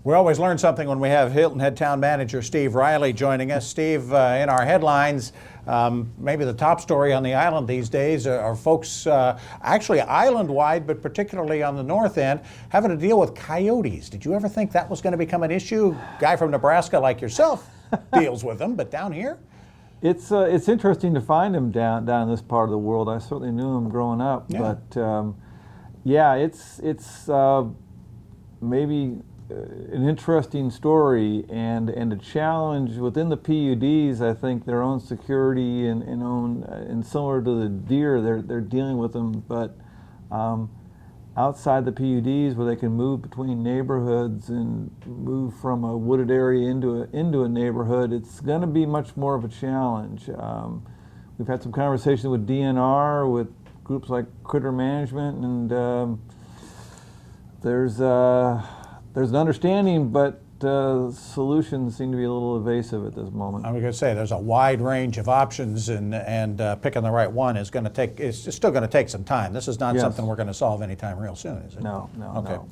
We always learn something when we have Hilton Head Town Manager Steve Riley joining us. Steve, in our headlines, maybe the top story on the island these days are folks actually island-wide, but particularly on the north end, having to deal with coyotes. Did you ever think that was going to become an issue? Guy from Nebraska like yourself deals with them, but down here? It's interesting to find them down in this part of the world. I certainly knew them growing up, yeah. But yeah, it's maybe an interesting story and a challenge within the PUDs. I think their own security and similar to the deer, they're dealing with them. But outside the PUDs, where they can move between neighborhoods and move from a wooded area into a neighborhood, it's going to be much more of a challenge. We've had some conversations with DNR, with groups like Critter Management, and there's an understanding, but solutions seem to be a little evasive at this moment. I was going to say there's a wide range of options, and picking the right one is going to take. It's still going to take some time. This is not Yes. something we're going to solve anytime real soon, is it? No. Okay. No.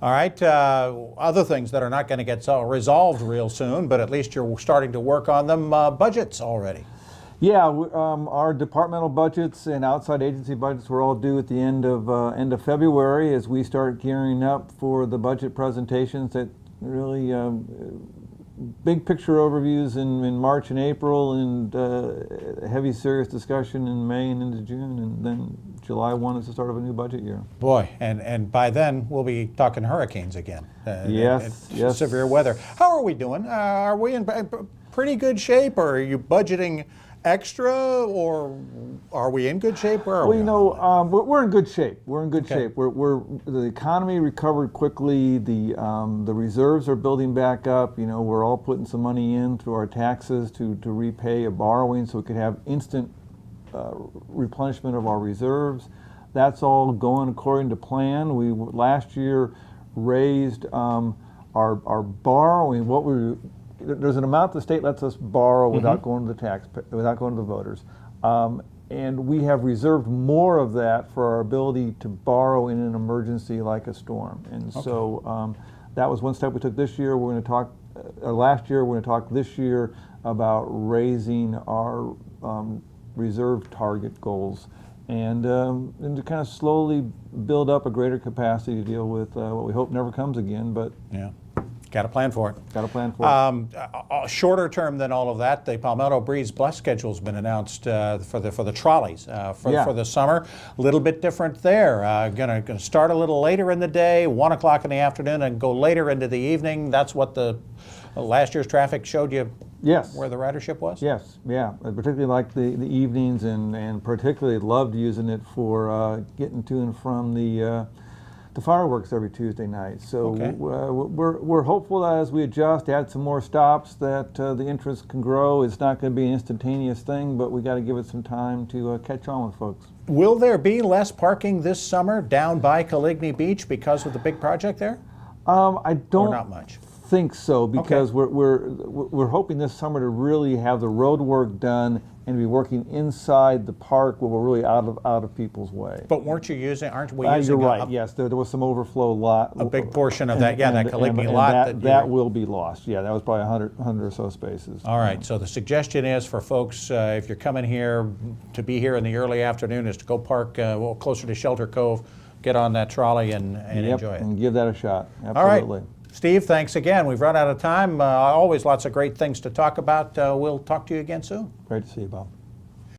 All right. Other things that are not going to get resolved real soon, but at least you're starting to work on them. Budgets already. Yeah, our departmental budgets and outside agency budgets were all due at the end of February as we start gearing up for the budget presentations that really big picture overviews in March and April, and heavy serious discussion in May and into June, and then July 1 is the start of a new budget year. Boy, and by then we'll be talking hurricanes again. Yes. Severe weather. How are we doing? Are we in pretty good shape, or are you budgeting extra, or are we in good shape? Where are we? We're in good shape. We're in good Okay. shape. The economy recovered quickly. The reserves are building back up. We're all putting some money in through our taxes to repay a borrowing, so we could have instant replenishment of our reserves. That's all going according to plan. We last year raised our borrowing. There's an amount the state lets us borrow without going to without going to the voters, and we have reserved more of that for our ability to borrow in an emergency like a storm. And so that was one step we took this year. We're going to talk last year. We're going to talk this year about raising our reserve target goals and to kind of slowly build up a greater capacity to deal with what we hope never comes again. But yeah. Got to plan for it. Got to plan for it. Shorter term than all of that, the Palmetto Breeze Bless schedule has been announced for the trolleys for the summer. A little bit different there. Going to start a little later in the day, 1 o'clock in the afternoon, and go later into the evening. That's what the last year's traffic showed you. Yes. Where the ridership was? Yes, yeah. I particularly like the evenings, and particularly loved using it for getting to and from the fireworks every Tuesday night. So we're hopeful that as we adjust, add some more stops, that the interest can grow. It's not going to be an instantaneous thing, but we got to give it some time to catch on with folks. Will there be less parking this summer down by Coligny Beach because of the big project there? I don't. Or not much. Think so, because we're hoping this summer to really have the road work done and be working inside the park where we're really out of people's way. But aren't we using? You're right. Yes, there was some overflow lot. A big portion of that, that Coligny lot. That will be lost. Yeah, that was probably 100 or so spaces. All right. So the suggestion is for folks, if you're coming here to be here in the early afternoon, is to go park closer to Shelter Cove, get on that trolley and enjoy it. And give that a shot. Absolutely. All right. Steve, thanks again. We've run out of time. Always lots of great things to talk about. We'll talk to you again soon. Great to see you, Bob.